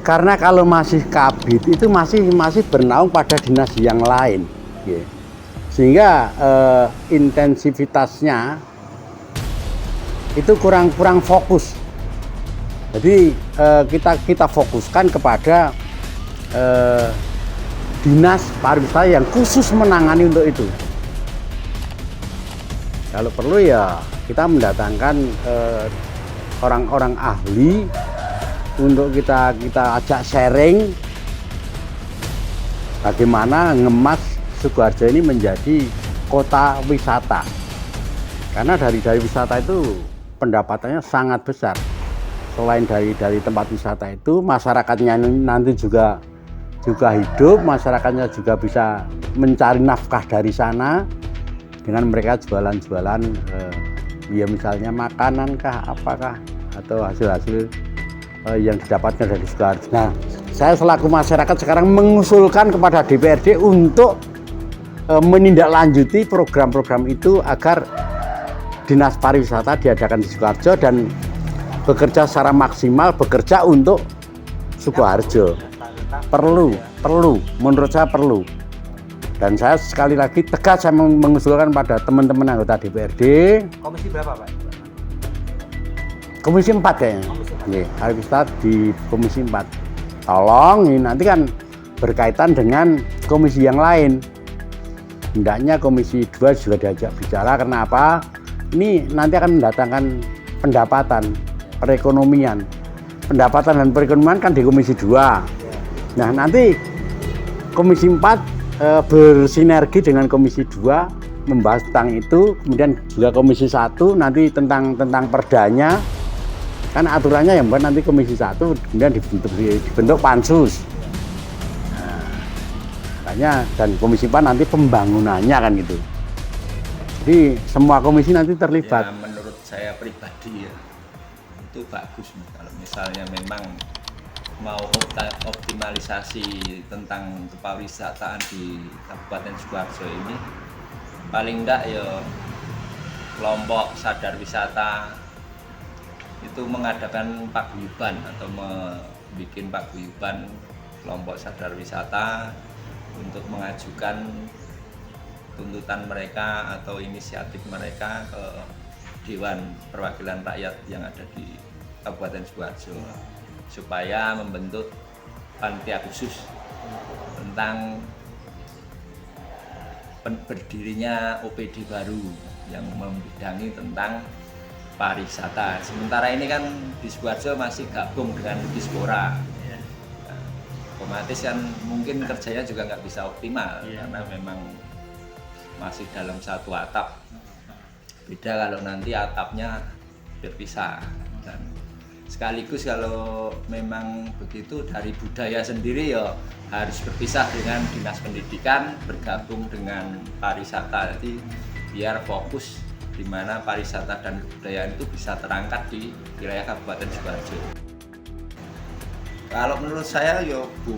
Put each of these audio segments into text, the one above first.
Karena kalau masih kabit itu masih bernaung pada dinas yang lain, ya. Sehingga intensivitasnya itu kurang fokus. Jadi kita fokuskan kepada dinas pariwisata yang khusus menangani untuk itu. Kalau perlu ya kita mendatangkan orang-orang ahli untuk kita ajak sharing bagaimana ngemas Sukoharjo ini menjadi kota wisata. Karena dari wisata itu pendapatannya sangat besar. Selain dari tempat wisata itu, masyarakatnya nanti juga hidup, masyarakatnya juga bisa mencari nafkah dari sana dengan mereka jualan-jualan ya misalnya makanan kah, apakah, atau hasil-hasil yang didapatkan dari Sukoharjo. Nah, saya selaku masyarakat sekarang mengusulkan kepada DPRD untuk menindaklanjuti program-program itu agar Dinas Pariwisata diadakan di Sukoharjo dan bekerja secara maksimal, bekerja untuk Sukoharjo. Perlu, menurut saya perlu. Dan saya sekali lagi tegas saya mengusulkan pada teman-teman anggota DPRD. Komisi berapa, Pak? Komisi 4 kayaknya. Nih, pariwisata di Komisi 4. Tolong, ini nanti kan berkaitan dengan komisi yang lain. Hendaknya Komisi 2 juga diajak bicara, karena apa? Ini nanti akan mendatangkan pendapatan, perekonomian. Pendapatan dan perekonomian kan di Komisi 2. Nah, nanti Komisi 4 bersinergi dengan Komisi 2 membahas tentang itu, kemudian juga Komisi 1 nanti tentang perdanya. Kan aturannya yang buat nanti Komisi 1 kemudian dibentuk pansus. Nah, makanya dan Komisi 4 nanti pembangunannya kan gitu. Jadi semua komisi nanti terlibat. Ya, menurut saya pribadi ya itu bagus kalau misalnya memang mau optimalisasi tentang kepariwisataan di Kabupaten Sukoharjo ini, paling enggak ya kelompok sadar wisata itu mengadakan paguyuban atau membuat paguyuban kelompok sadar wisata untuk mengajukan tuntutan mereka atau inisiatif mereka ke Dewan Perwakilan Rakyat yang ada di Kabupaten Sukoharjo supaya membentuk panitia khusus tentang berdirinya OPD baru yang membidangi tentang pariwisata. Sementara ini kan di Sukoharjo masih gabung dengan Dispora. Nah, otomatis kan mungkin kerjanya juga nggak bisa optimal karena memang masih dalam satu atap. Beda kalau nanti atapnya berpisah. Dan sekaligus kalau memang begitu dari budaya sendiri ya harus berpisah dengan dinas pendidikan, bergabung dengan pariwisata. Jadi biar fokus di mana pariwisata dan kebudayaan itu bisa terangkat di wilayah Kabupaten Sukoharjo. Kalau menurut saya ya Bu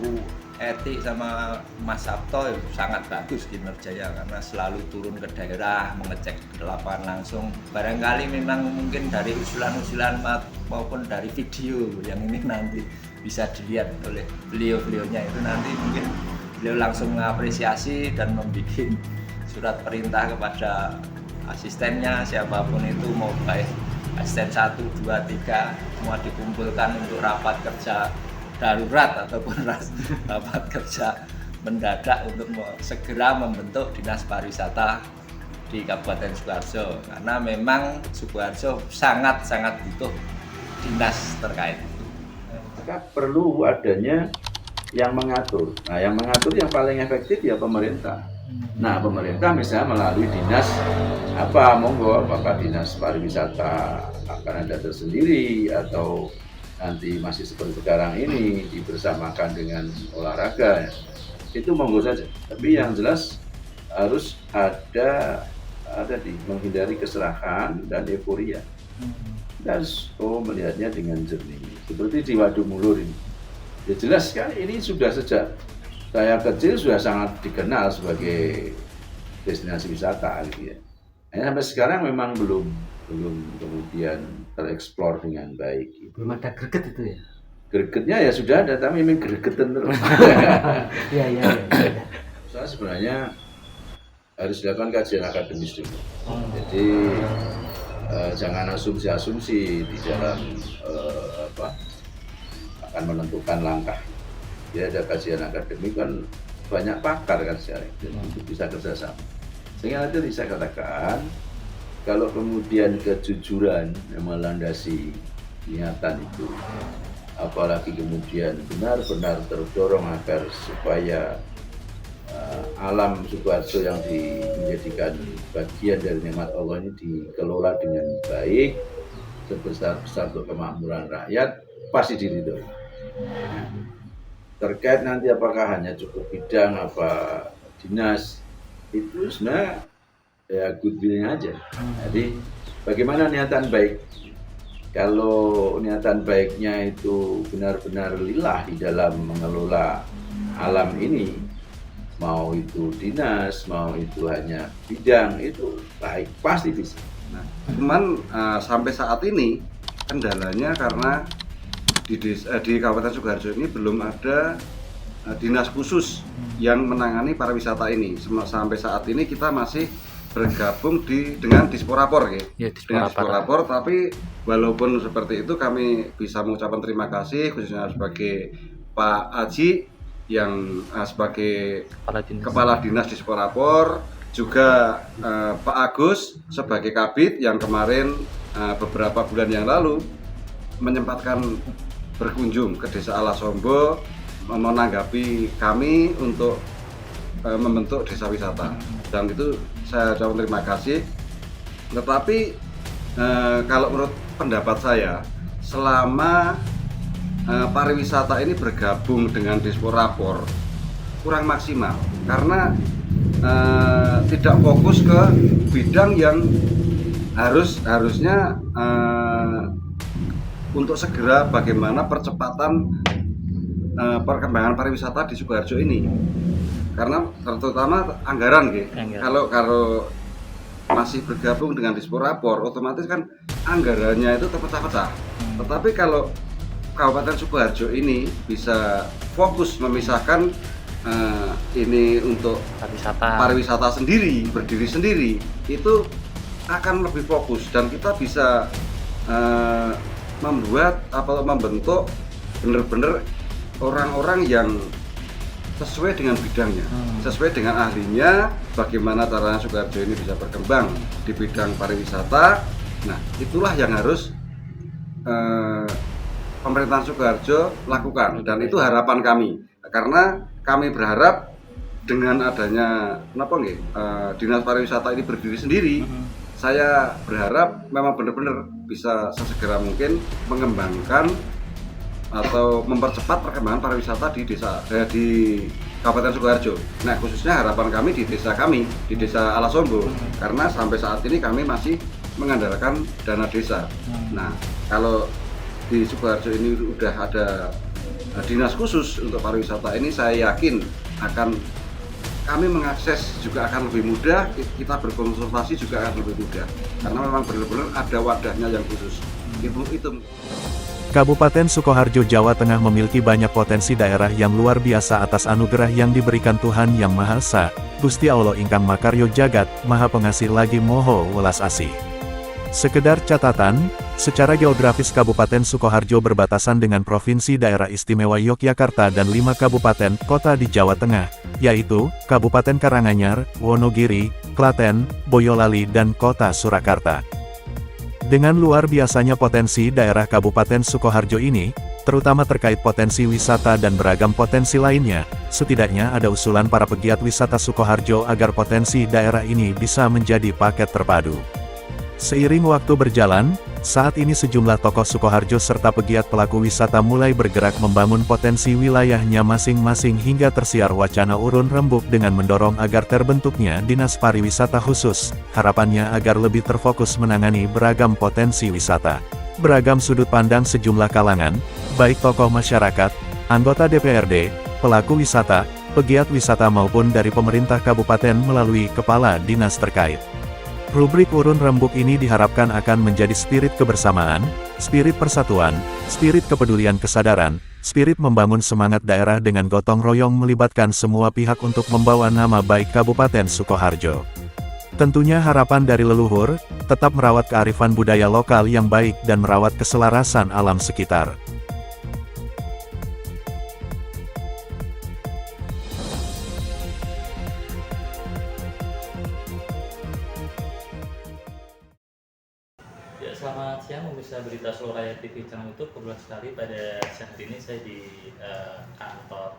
Eti sama Mas Sabto ya sangat bagus kinerjanya karena selalu turun ke daerah mengecek ke lapangan langsung. Barangkali memang mungkin dari usulan-usulan maupun dari video yang ini nanti bisa dilihat oleh beliau-beliaunya itu nanti mungkin beliau langsung mengapresiasi dan membuat surat perintah kepada asistennya siapapun itu, mau baik asisten 1, 2, 3 semua dikumpulkan untuk rapat kerja darurat ataupun rapat kerja mendadak untuk segera membentuk Dinas Pariwisata di Kabupaten Sukoharjo karena memang Sukoharjo sangat butuh dinas terkait itu. Maka perlu adanya yang mengatur. Nah, yang mengatur yang paling efektif ya pemerintah. Nah, pemerintah misalnya melalui dinas monggo apakah dinas pariwisata akan ada tersendiri atau nanti masih seperti sekarang ini dibersamakan dengan olahraga, itu monggo saja. Tapi yang jelas harus ada menghindari keserahan dan euforia. Dan melihatnya dengan jernih. Seperti di Waduk Mulur ini. Ya jelas kan ini sudah sejak saya kecil sudah sangat dikenal sebagai destinasi wisata gitu ya. Sampai sekarang memang belum kemudian tereksplor dengan baik. Belum ada greget itu ya? Gregetnya ya sudah ada, tapi memang gregetan terus. Iya. Soalnya sebenarnya harus dilakukan kajian akademis dulu. Jadi jangan asumsi-asumsi di dalam akan menentukan langkah. Ya ada kajian akademik kan banyak pakar kan sekarang, itu bisa kerjasama. Sehingga nanti saya katakan kalau kemudian kejujuran yang melandasi niatan itu, apalagi kemudian benar-benar terdorong agar supaya alam Sukoharjo yang menjadikan bagian dari nikmat Allah ini dikelola dengan baik, sebesar-besar untuk kemakmuran rakyat, pasti diridhoi. Terkait nanti apakah hanya cukup bidang apa dinas, itu sebenarnya ya goodwill-nya aja. Jadi bagaimana niatan baik? Kalau niatan baiknya itu benar-benar lillah di dalam mengelola alam ini, mau itu dinas, mau itu hanya bidang, itu baik, pasti bisa. Nah, cuman sampai saat ini kendalanya karena di Kabupaten Sukoharjo ini belum ada dinas khusus yang menangani pariwisata ini. Sampai saat ini kita masih bergabung dengan Disporapor, Ya, dengan Disporapor. Tapi walaupun seperti itu, kami bisa mengucapkan terima kasih khususnya sebagai Pak Aji yang sebagai Kepala Dinas Disporapor, juga Pak Agus sebagai Kabid yang kemarin beberapa bulan yang lalu menyempatkan berkunjung ke Desa Alasombo menanggapi kami untuk membentuk desa wisata, dan itu saya ucapkan terima kasih. Tetapi kalau menurut pendapat saya, selama pariwisata ini bergabung dengan Disporapor kurang maksimal karena tidak fokus ke bidang yang harusnya untuk segera bagaimana percepatan perkembangan pariwisata di Sukoharjo ini, karena terutama anggaran gitu. Kalau masih bergabung dengan Disporapor, otomatis kan anggarannya itu terpecah-pecah. Tetapi kalau Kabupaten Sukoharjo ini bisa fokus memisahkan ini untuk pariwisata sendiri, berdiri sendiri, itu akan lebih fokus dan kita bisa membentuk benar-benar orang-orang yang sesuai dengan bidangnya, sesuai dengan ahlinya, bagaimana caranya Sukoharjo ini bisa berkembang di bidang pariwisata. Nah, itulah yang harus pemerintahan Sukoharjo lakukan, dan itu harapan kami, karena kami berharap dengan adanya dinas pariwisata ini berdiri sendiri, saya berharap memang benar-benar bisa sesegera mungkin mengembangkan atau mempercepat perkembangan pariwisata di Kabupaten Sukoharjo. Nah, khususnya harapan kami di Desa Alasombo, karena sampai saat ini kami masih mengandalkan dana desa. Nah, kalau di Sukoharjo ini udah ada dinas khusus untuk pariwisata ini, saya yakin kami mengakses juga akan lebih mudah, kita berkonsultasi juga akan lebih mudah, karena memang benar-benar ada wadahnya yang khusus. Itu. Kabupaten Sukoharjo, Jawa Tengah memiliki banyak potensi daerah yang luar biasa atas anugerah yang diberikan Tuhan Yang Maha Esa, Gusti Allah ingkang makaryo jagat, Maha Pengasih lagi moho welas asih. Sekedar catatan, secara geografis Kabupaten Sukoharjo berbatasan dengan Provinsi Daerah Istimewa Yogyakarta dan 5 kabupaten kota di Jawa Tengah, yaitu Kabupaten Karanganyar, Wonogiri, Klaten, Boyolali dan Kota Surakarta. Dengan luar biasanya potensi daerah Kabupaten Sukoharjo ini, terutama terkait potensi wisata dan beragam potensi lainnya, setidaknya ada usulan para pegiat wisata Sukoharjo agar potensi daerah ini bisa menjadi paket terpadu. Seiring waktu berjalan, saat ini sejumlah tokoh Sukoharjo serta pegiat pelaku wisata mulai bergerak membangun potensi wilayahnya masing-masing hingga tersiar wacana urun rembuk dengan mendorong agar terbentuknya Dinas Pariwisata Khusus, harapannya agar lebih terfokus menangani beragam potensi wisata. Beragam sudut pandang sejumlah kalangan, baik tokoh masyarakat, anggota DPRD, pelaku wisata, pegiat wisata maupun dari pemerintah kabupaten melalui kepala dinas terkait. Rubrik urun rembuk ini diharapkan akan menjadi spirit kebersamaan, spirit persatuan, spirit kepedulian kesadaran, spirit membangun semangat daerah dengan gotong royong melibatkan semua pihak untuk membawa nama baik Kabupaten Sukoharjo. Tentunya harapan dari leluhur, tetap merawat kearifan budaya lokal yang baik dan merawat keselarasan alam sekitar. Ya, selamat siang pemirsa berita Solo Raya TV channel YouTube. Kebetulan sekali pada siang hari ini saya di kantor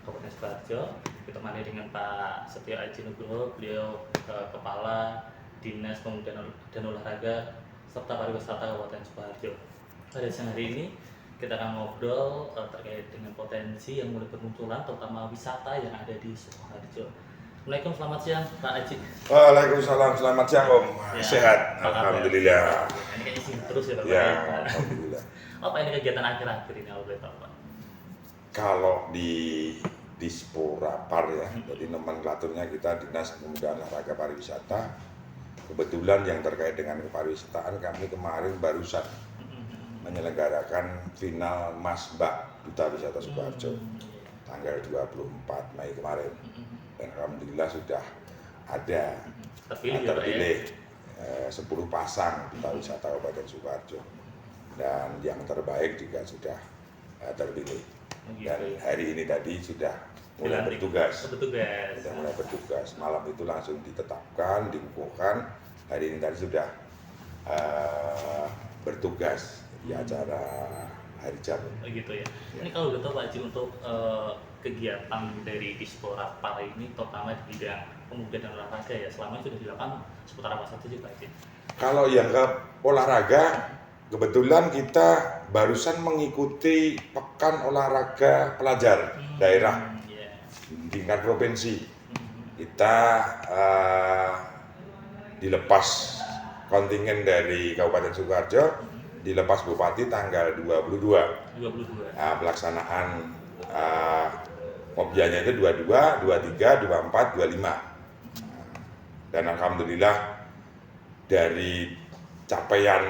Kabupaten Sukoharjo ditemani dengan Pak Setio Aji Nugroho, beliau Kepala Dinas Pemuda dan Olahraga serta Pariwisata Kabupaten Sukoharjo. Pada siang hari ini kita akan ngobrol terkait dengan potensi yang mulai bermunculan, terutama wisata yang ada di Sukoharjo. Assalamualaikum, selamat siang Pak Aji. Waalaikumsalam, selamat siang Om. Ya, Sehat, apa kabar? alhamdulillah. Ini kayaknya sih terus ya Pak. Ya, alhamdulillah. Apa ini kegiatan akhir-akhir ini kalau boleh tahu Pak? Kalau di Disporapar ya, jadi nomenklaturnya kita Dinas Pemuda Olahraga Pariwisata. Kebetulan yang terkait dengan kepariwisataan kami kemarin barusan menyelenggarakan final Masbak Duta Wisata Sukoharjo tanggal 24 Mei kemarin. Dan alhamdulillah sudah ada terpilih 10 pasang duta wisata Kabupaten Sukoharjo, dan yang terbaik juga sudah terpilih. Dan hari ini tadi sudah mulai bertugas. Sudah mulai bertugas. Malam itu langsung ditetapkan, dikukuhkan. Hari ini tadi sudah bertugas di acara hari jamu. Gitu ya. Ini kalau udah tahu Pak Haji, untuk kegiatan dari Disporapar ini terutama di bidang pemuda dan olahraga ya, selama ini sudah dilakukan seputar apa saja sih Pak Haji? Kalau yang ke olahraga, kebetulan kita barusan mengikuti pekan olahraga pelajar daerah tingkat provinsi. Kita dilepas kontingen dari Kabupaten Sukoharjo, dilepas Bupati tanggal 22. Nah, pelaksanaan Mobianya itu 22, 23, 24, 25. Dan alhamdulillah dari capaian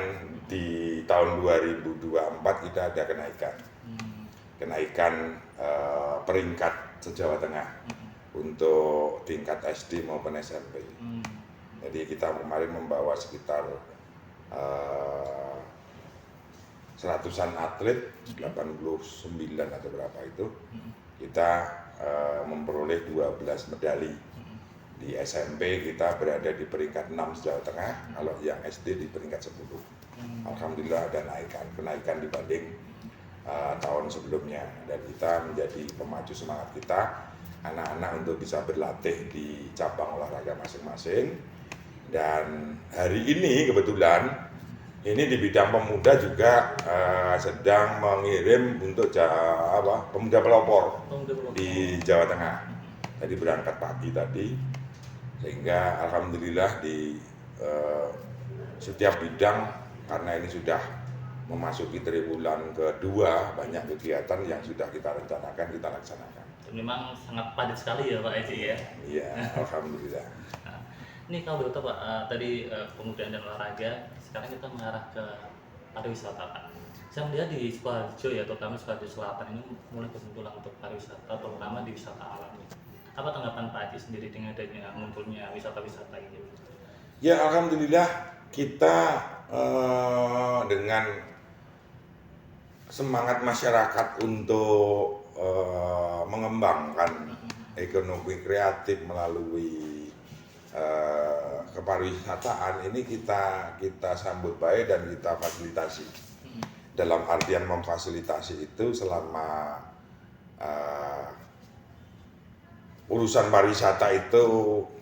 di tahun 2024 kita ada kenaikan peringkat se-Jawa Tengah untuk tingkat SD maupun SMP. Jadi kita kemarin membawa sekitar seratusan atlet, 89 atau berapa itu, kita memperoleh 12 medali. Di SMP kita berada di peringkat 6 Jawa Tengah, kalau yang SD di peringkat 10. Alhamdulillah ada kenaikan dibanding tahun sebelumnya, dan kita menjadi pemacu semangat kita anak-anak untuk bisa berlatih di cabang olahraga masing-masing. Dan hari ini kebetulan ini di bidang pemuda juga sedang mengirim untuk pemuda pelopor di Jawa Tengah. Jadi berangkat pagi tadi, sehingga alhamdulillah di setiap bidang, karena ini sudah memasuki triwulan kedua, banyak kegiatan yang sudah kita rencanakan, kita laksanakan. Memang sangat padat sekali ya Pak Haji ya. Iya, alhamdulillah. Nah, ini kalau betul Pak, tadi pemuda dan olahraga, sekarang kita mengarah ke pariwisata Pak. Saya melihat di Sukoharjo ya, terutama Sukoharjo Selatan ini mulai bermunculan untuk pariwisata, terutama di wisata alam. Apa tanggapan Pak Haji sendiri dengan adanya munculnya wisata-wisata ini? Ya alhamdulillah, kita dengan semangat masyarakat untuk mengembangkan ekonomi kreatif melalui kepariwisataan ini kita sambut baik dan kita fasilitasi. Dalam artian memfasilitasi itu selama urusan pariwisata itu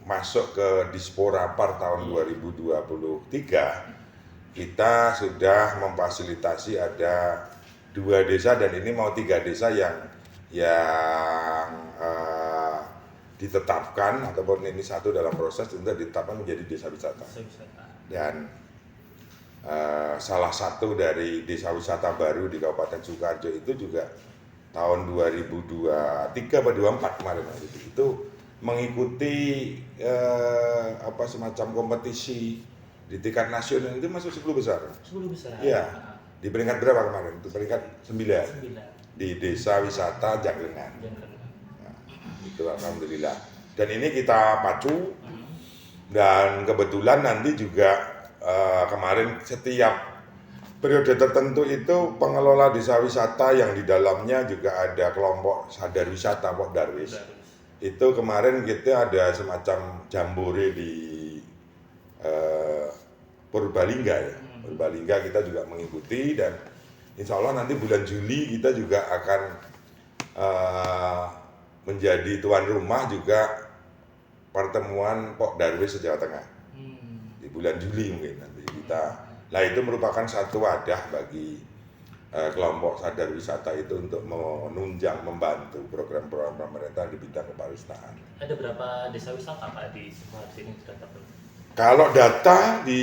masuk ke Disporapar tahun 2023, kita sudah memfasilitasi ada 2 desa, dan ini mau 3 desa yang ditetapkan, ataupun ini satu dalam proses untuk ditetapkan menjadi desa wisata. Dan salah satu dari desa wisata baru di Kabupaten Sukoharjo itu juga tahun 2023 atau 2024 kemarin itu mengikuti apa semacam kompetisi di tingkat nasional itu masuk 10 besar. 10 besar. Iya. Di peringkat berapa kemarin? Itu peringkat 9. 9. Di Desa Wisata Janglengan. Nah, itu alhamdulillah. Dan ini kita pacu dan kebetulan nanti juga kemarin setiap periode tertentu itu pengelola desa wisata yang di dalamnya juga ada kelompok sadar wisata Pok Darwis. Itu kemarin kita ada semacam jambore di Purbalingga ya. Purbalingga kita juga mengikuti dan insya Allah nanti bulan Juli kita juga akan menjadi tuan rumah juga pertemuan Pok Darwis se-Jawa Tengah. Di bulan Juli mungkin nanti kita. Nah itu merupakan satu wadah bagi kelompok sadar wisata itu untuk menunjang, membantu program-program pemerintah di bidang kepariwisataan. Ada berapa desa wisata Pak di Sukoharjo ini sudah terbentuk? Kalau data di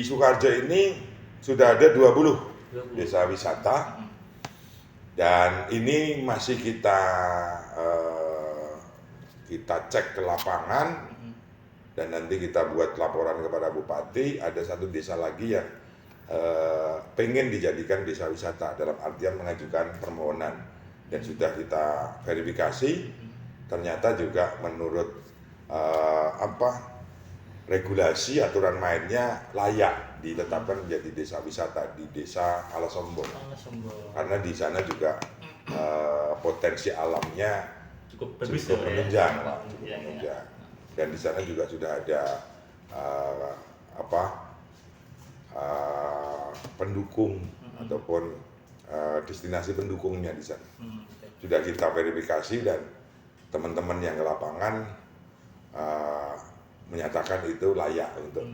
Sukoharjo ini sudah ada 20 desa wisata dan ini masih kita cek ke lapangan dan nanti kita buat laporan kepada Bupati. Ada satu desa lagi yang pengen dijadikan desa wisata dalam artian mengajukan permohonan dan sudah kita verifikasi ternyata juga menurut regulasi aturan mainnya layak ditetapkan menjadi desa wisata di Desa Alasombong karena di sana juga potensi alamnya cukup bagus cukup menunjang Pak, cukup Ya. menunjang. Dan di sana juga sudah ada pendukung ataupun destinasi pendukungnya di sana. Sudah kita verifikasi dan teman-teman yang ke lapangan menyatakan itu layak untuk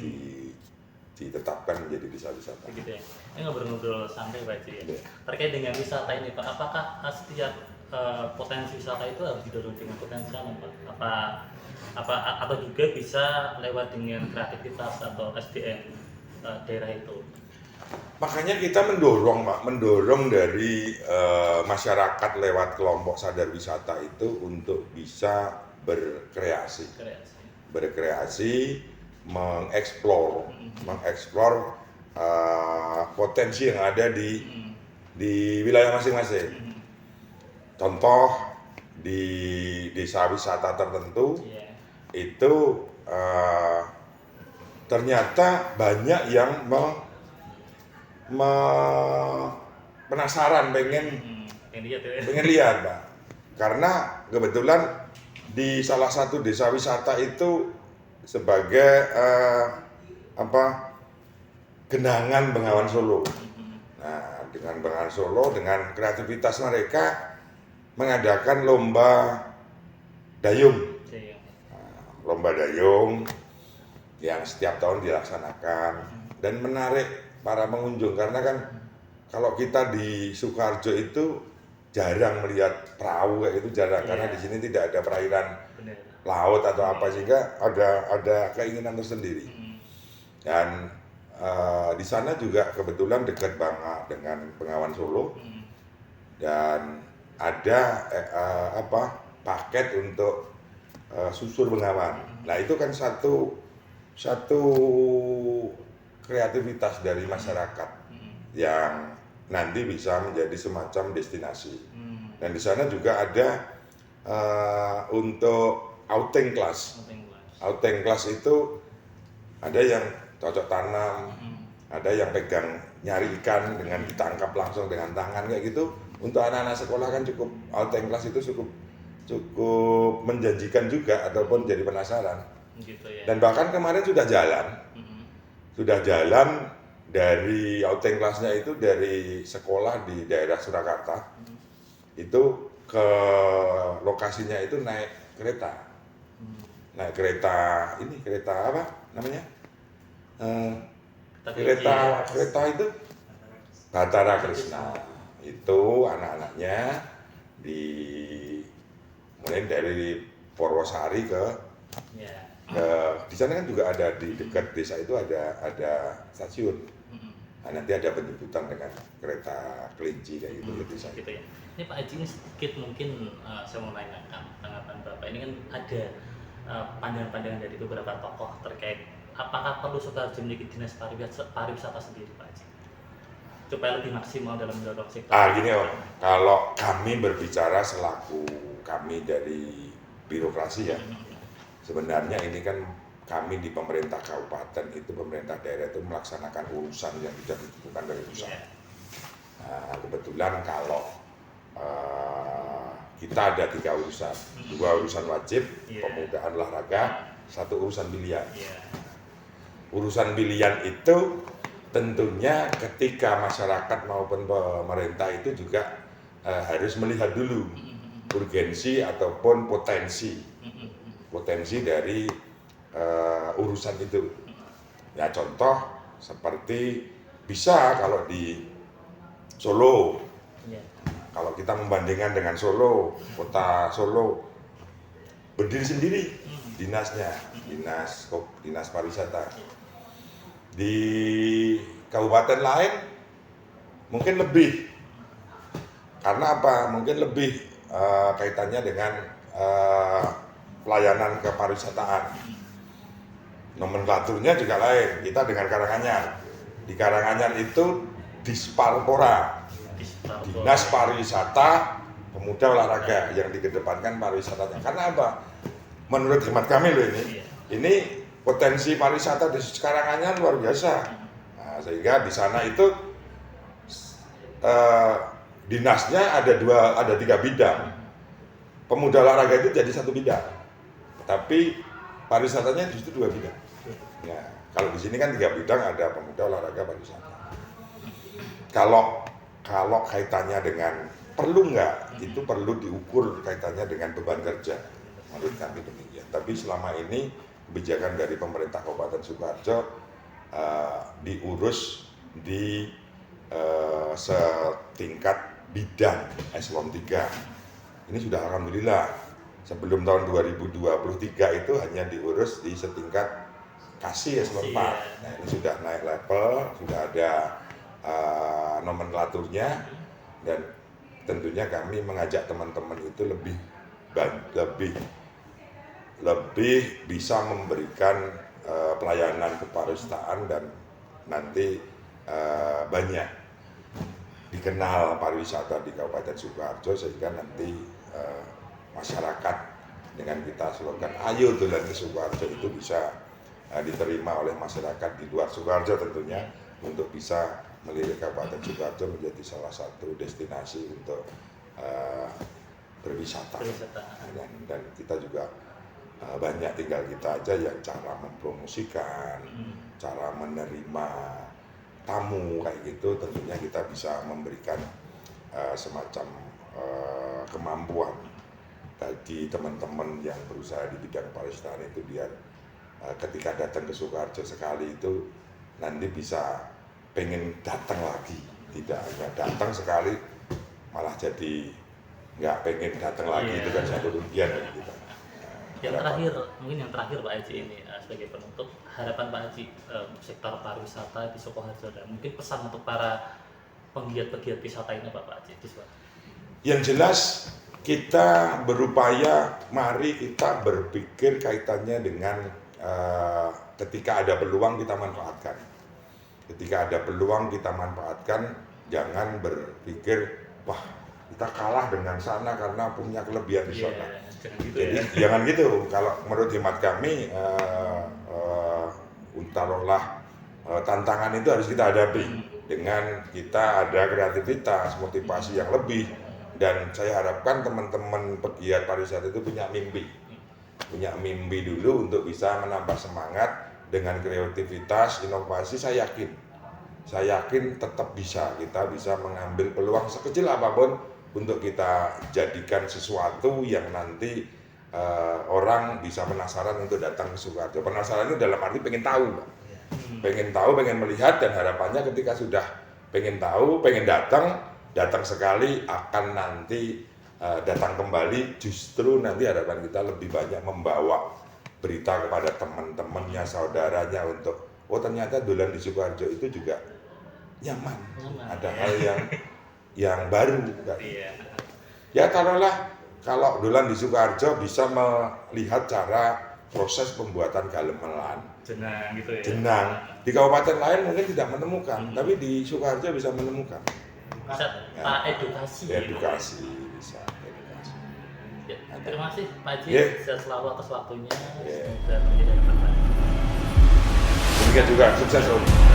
ditetapkan menjadi desa wisata. Begitu ya. Ini ngobrol-ngobrol santai Pak Haji ya. Iya. Terkait dengan wisata ini Pak, apakah setiap potensi wisata itu harus didorong dengan potensi alam Pak? Atau juga bisa lewat dengan kreativitas atau SDM daerah itu? Makanya kita mendorong Pak, mendorong dari masyarakat lewat kelompok sadar wisata itu untuk bisa berkreasi, mengeksplor potensi yang ada di wilayah masing-masing. Contoh di desa wisata tertentu itu ternyata banyak yang penasaran pengen lihat Pak, karena kebetulan di salah satu desa wisata itu sebagai genangan Bengawan Solo. Nah, dengan Bengawan Solo dengan kreativitas mereka mengadakan lomba dayung. Lomba dayung yang setiap tahun dilaksanakan dan menarik para pengunjung karena kan kalau kita di Sukoharjo itu jarang melihat perahu kayak itu jarang karena di sini tidak ada perairan laut atau apa sehingga ada keinginan tersendiri dan di sana juga kebetulan dekat banget dengan Bengawan Solo dan ada paket untuk susur Bengawan. Nah itu kan satu kreativitas dari masyarakat yang nanti bisa menjadi semacam destinasi. Dan di sana juga ada untuk outing class. Outing class itu ada yang cocok tanam, ada yang pegang nyari ikan dengan ditangkap langsung dengan tangan kayak gitu. Untuk anak-anak sekolah kan cukup outing class itu cukup menjanjikan juga ataupun jadi penasaran. Gitu ya. Dan bahkan kemarin sudah jalan dari outing kelasnya itu dari sekolah di daerah Surakarta itu ke lokasinya itu naik kereta apa namanya kereta itu Batara Krishna. Itu anak-anaknya mulai dari Purwosari di sana kan juga ada di dekat desa itu ada stasiun. Nah, nanti ada penjemputan dengan kereta kelinci kayak gitu di desa. Gitu ya. Ini Pak Haji ini sedikit mungkin saya mau nanya tanggapan Bapak. Ini kan ada pandangan-pandangan dari beberapa tokoh terkait apakah perlu Sukoharjo memiliki dinas pariwisata sendiri Pak Haji supaya lebih maksimal dalam mendorong sektor. Gini Om, kalau kami berbicara selaku kami dari birokrasi ya, sebenarnya ini kan kami di pemerintah kabupaten itu, pemerintah daerah itu melaksanakan urusan yang sudah ditentukan dari pusat. Nah, kebetulan kalau kita ada 3 urusan, 2 urusan wajib, pemuda olahraga, 1 urusan pilihan. Urusan pilihan itu tentunya ketika masyarakat maupun pemerintah itu juga harus melihat dulu urgensi ataupun potensi dari urusan itu. Ya contoh seperti bisa kalau di Solo, kalau kita membandingkan dengan Solo, kota Solo berdiri sendiri dinasnya, dinas pariwisata. Di kabupaten lain mungkin lebih, karena apa? Mungkin lebih kaitannya dengan pelayanan kepariwisataan. Nomenklaturnya juga lain. Kita dengan Karanganyar. Di Karanganyar itu Disparpora, Dinas Pariwisata Pemuda Olahraga, yang dikedepankan pariwisatanya. Karena apa? Menurut hemat kami loh ini potensi pariwisata di Karanganyar luar biasa. Nah, sehingga di sana itu dinasnya ada 3 bidang. Pemuda olahraga itu jadi 1 bidang, tapi pariwisatanya justru 2 bidang. Ya, kalau di sini kan 3 bidang, ada pemuda olahraga pariwisata. Kalau kaitannya dengan perlu nggak, itu perlu diukur kaitannya dengan beban kerja, menurut kami demikian. Tapi selama ini kebijakan dari pemerintah Kabupaten Sukoharjo diurus di setingkat bidang eselon 3. Ini sudah alhamdulillah. Sebelum tahun 2023 itu hanya diurus di setingkat kasih eselon 4. Nah, ini sudah naik level, sudah ada nomenklaturnya, dan tentunya kami mengajak teman-teman itu lebih bisa memberikan pelayanan kepariwisataan, dan nanti banyak dikenal pariwisata di Kabupaten Sukoharjo, sehingga nanti masyarakat dengan kita slogan ayo dolan ke Sukoharjo itu bisa diterima oleh masyarakat di luar Sukoharjo tentunya, untuk bisa melirik Kabupaten Sukoharjo menjadi salah satu destinasi untuk berwisata. Dan kita juga banyak, tinggal kita aja yang cara mempromosikan, cara menerima tamu kayak gitu, tentunya kita bisa memberikan semacam kemampuan bagi teman-teman yang berusaha di bidang pariwisata itu, biar ketika datang ke Sukoharjo sekali itu nanti bisa pengen datang lagi, tidak hanya datang sekali malah jadi nggak pengen datang lagi. Itu kan satu rugian bagi kita. Yang terakhir, mungkin yang terakhir Pak Haji ini sebagai penutup, harapan Pak Haji sektor pariwisata di Sukoharjo, dan mungkin pesan untuk para penggiat-penggiat wisata ini Pak Haji. Yang jelas kita berupaya, mari kita berpikir kaitannya dengan ketika ada peluang kita manfaatkan. Ketika ada peluang kita manfaatkan, jangan berpikir wah kita kalah dengan sana karena punya kelebihan di sana. Jadi jangan gitu. Kalau menurut hemat kami, taruhlah tantangan itu harus kita hadapi dengan kita ada kreativitas, motivasi yang lebih. Dan saya harapkan teman-teman pegiat pariwisata itu punya mimpi dulu untuk bisa menambah semangat. Dengan kreativitas, inovasi, saya yakin tetap kita bisa mengambil peluang sekecil apapun untuk kita jadikan sesuatu yang nanti orang bisa penasaran untuk datang ke Sukoharjo. Penasaran itu dalam arti pengen tahu, Pak. Pengen tahu, pengen melihat, dan harapannya ketika sudah pengen tahu, pengen datang sekali, akan nanti datang kembali. Justru nanti harapan kita lebih banyak membawa berita kepada teman-temannya, saudaranya, untuk oh ternyata dolan di Sukoharjo itu juga nyaman. Ada hal yang baru. Ya taruhlah kalau dolan di Sukoharjo bisa melihat cara proses pembuatan gamelan Jenang gitu ya. jenang. Di kabupaten lain mungkin tidak menemukan, tapi di Sukoharjo bisa menemukan. Bisa Pak edukasi. Edukasi, bisa edukasi. Ya, terima kasih Pak Haji, Yeah. sehat selalu atas waktunya. Yeah. Semoga menjadi bermanfaat. Demikian juga sukses Om.